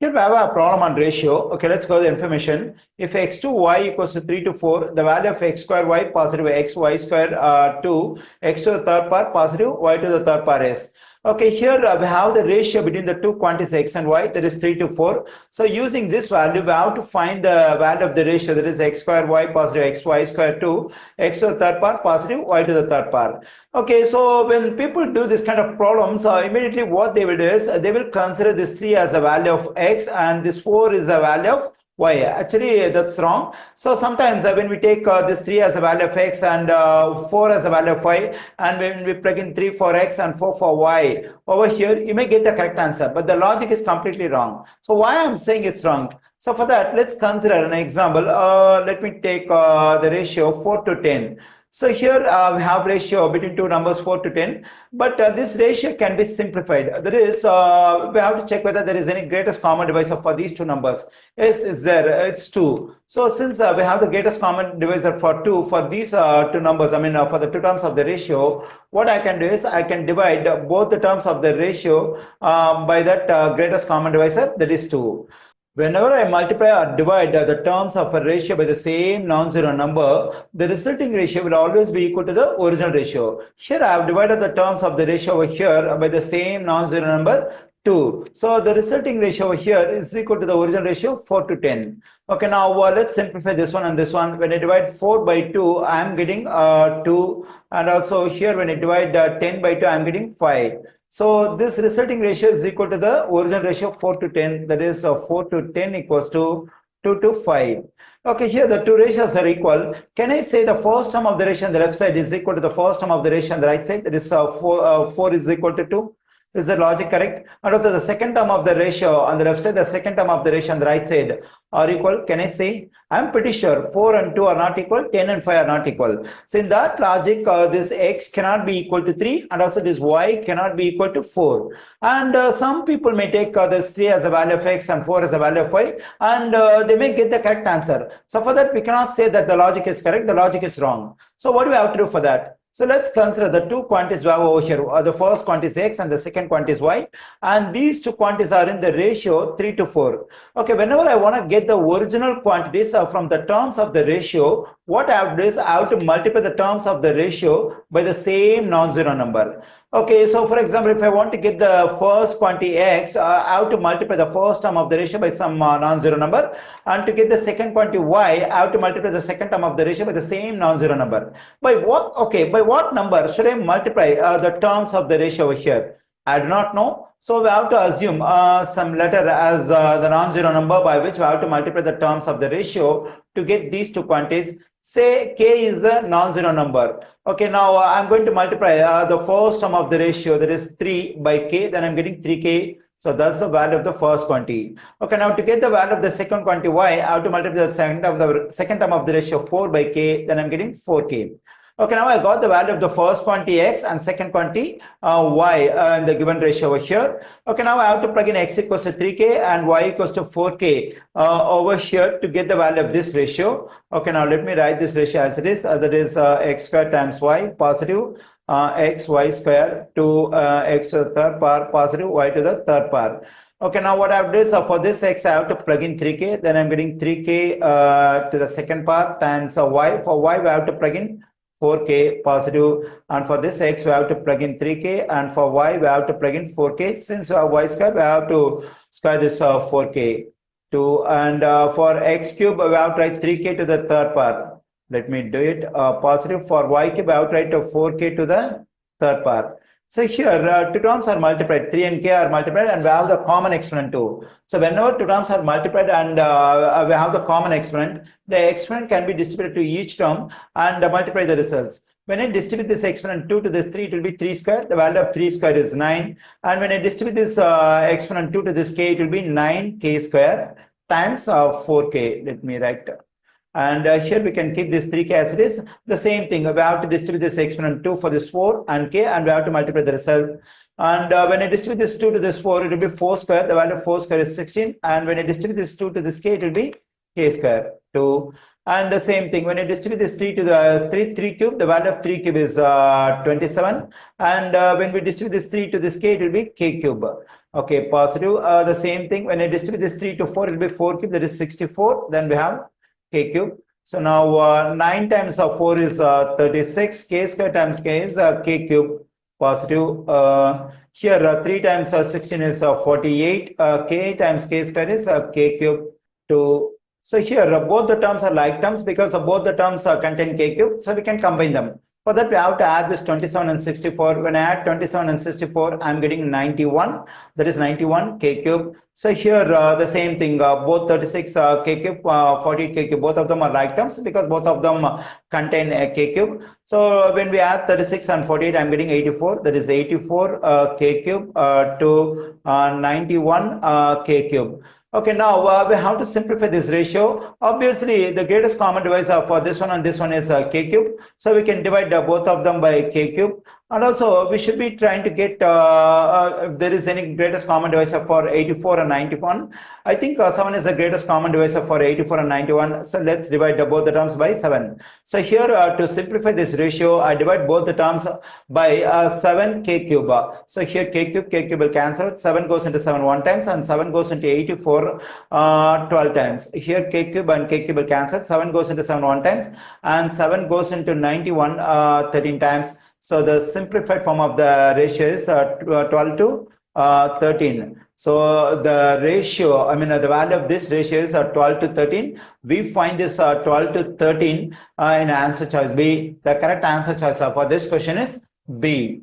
Here we have a problem on ratio. Okay, let's go to the information. If x to y equals to 3 to 4, the value of x square y positive x, y square 2, x to the third power positive, y to the third power is. Okay, here we have the ratio between the two quantities x and y, that is 3 to 4. So using this value, we have to find the value of the ratio, that is x square y positive x, y square 2, x to the third power positive, y to the third power. Okay, so when people do this kind of problems, immediately what they will do is they will consider this 3 as a value of x and this 4 is a value of y. Actually, that's wrong. So sometimes when we take this 3 as a value of x and 4 as a value of y, and when we plug in 3 for x and 4 for y, over here you may get the correct answer, but the logic is completely wrong. So why I'm saying it's wrong? So for that, let's consider an example. Let me take the ratio 4 to 10. So here we have ratio between two numbers 4 to 10, but this ratio can be simplified. That is, we have to check whether there is any greatest common divisor for these two numbers. Yes, is there? It's 2. So since we have the greatest common divisor for 2 for these two numbers, I mean for the two terms of the ratio, what I can do is I can divide both the terms of the ratio by that greatest common divisor, that is 2. Whenever I multiply or divide the terms of a ratio by the same non-zero number, the resulting ratio will always be equal to the original ratio. Here I have divided the terms of the ratio over here by the same non-zero number 2. So the resulting ratio over here is equal to the original ratio 4 to 10. Okay, now let's simplify this one and this one. When I divide 4 by 2, I am getting 2, and also here when I divide 10 by 2, I am getting 5. So this resulting ratio is equal to the original ratio 4 to 10, that is 4 to 10 equals to 2 to 5. Okay, here the two ratios are equal. Can I say the first term of the ratio on the left side is equal to the first term of the ratio on the right side? That is 4 is equal to 2. Is the logic correct? And also the second term of the ratio on the left side, the second term of the ratio on the right side are equal. Can I say? I'm pretty sure 4 and 2 are not equal, 10 and 5 are not equal. So in that logic, this x cannot be equal to 3 and also this y cannot be equal to 4. And some people may take this 3 as a value of x and 4 as a value of y, and they may get the correct answer. So for that, we cannot say that the logic is correct, the logic is wrong. So what do we have to do for that? So let's consider the two quantities we have over here. The first quantity is x and the second quantity is y. And these two quantities are in the ratio 3 to 4. Okay, whenever I want to get the original quantities from the terms of the ratio, what I have to do is I have to multiply the terms of the ratio by the same non-zero number. Okay, so for example, if I want to get the first quantity x, I have to multiply the first term of the ratio by some non-zero number. And to get the second quantity y, I have to multiply the second term of the ratio by the same non-zero number. By what? Okay, by what number should I multiply the terms of the ratio over here? I do not know. So we have to assume some letter as the non-zero number by which we have to multiply the terms of the ratio to get these two quantities. Say k is a non-zero number. Okay, now I'm going to multiply the first term of the ratio, that is 3 by k, then I'm getting 3k. So that's the value of the first quantity. Okay, now to get the value of the second quantity y, I have to multiply the second term of the ratio 4 by k, then I'm getting 4k. Okay, now I got the value of the first quantity x and second quantity y in the given ratio over here. Okay, now I have to plug in x equals to 3k and y equals to 4k over here to get the value of this ratio. Okay, now let me write this ratio as it is. That is x square times y positive x y square to x to the third power positive y to the third power. Okay, now what I have done is for this x, I have to plug in 3k, then I'm getting 3k to the second power times y. For y, we have to plug in 4k positive, and for this x we have to plug in 3k, and for y we have to plug in 4k. Since we have y square, we have to square this 4k to, and for x cube we have to write 3k to the third power. Let me do it. Positive for y cube we have to write 4k to the third power. So here two terms are multiplied, 3 and k are multiplied, and we have the common exponent too. So whenever two terms are multiplied and we have the common exponent, the exponent can be distributed to each term and multiply the results. When I distribute this exponent 2 to this 3, it will be 3 square. The value of 3 square is 9. And when I distribute this exponent 2 to this k, it will be 9k square times 4k. Let me write. And here we can keep this 3k as it is. The same thing, we have to distribute this exponent 2 for this 4 and k, and we have to multiply the result. And when I distribute this 2 to this 4, it will be 4 square. The value of 4 square is 16. And when I distribute this 2 to this k, it will be k square 2. And the same thing, when you distribute this 3 to the 3 cube, the value of 3 cube is 27. And when we distribute this 3 to this k, it will be k cube. Okay, positive. The same thing, when I distribute this 3 to 4, it will be 4 cube, that is 64. Then we have k cube. So now 9 times 4 is 36. K square times k is k cube, positive. Here 3 times 16 is 48. K times k square is k cube. So here both the terms are like terms because both the terms contain k cube. So we can combine them. For that, we have to add this 27 and 64. When I add 27 and 64, I'm getting 91. That is 91 k cube. So here the same thing, both 36 k cube, 48 k cube, both of them are like terms because both of them contain a k cube. So when we add 36 and 48, I'm getting 84. That is 84 k cube to 91 k cube. Okay, now we have to simplify this ratio. Obviously, the greatest common divisor for this one and this one is k cube. So we can divide both of them by k cube. And also, we should be trying to get if there is any greatest common divisor for 84 and 91. I think 7 is the greatest common divisor for 84 and 91. So let's divide both the terms by 7. So here to simplify this ratio, I divide both the terms by 7 k cube. So here k cube will cancel. 7 goes into 7 one times and 7 goes into 84 12 times. Here k cube and k cube will cancel. 7 goes into 7 one times and 7 goes into 91 13 times. So the simplified form of the ratio is 12 to 13. So the ratio, the value of this ratio is 12 to 13. We find this 12 to 13 in answer choice B. The correct answer choice for this question is B.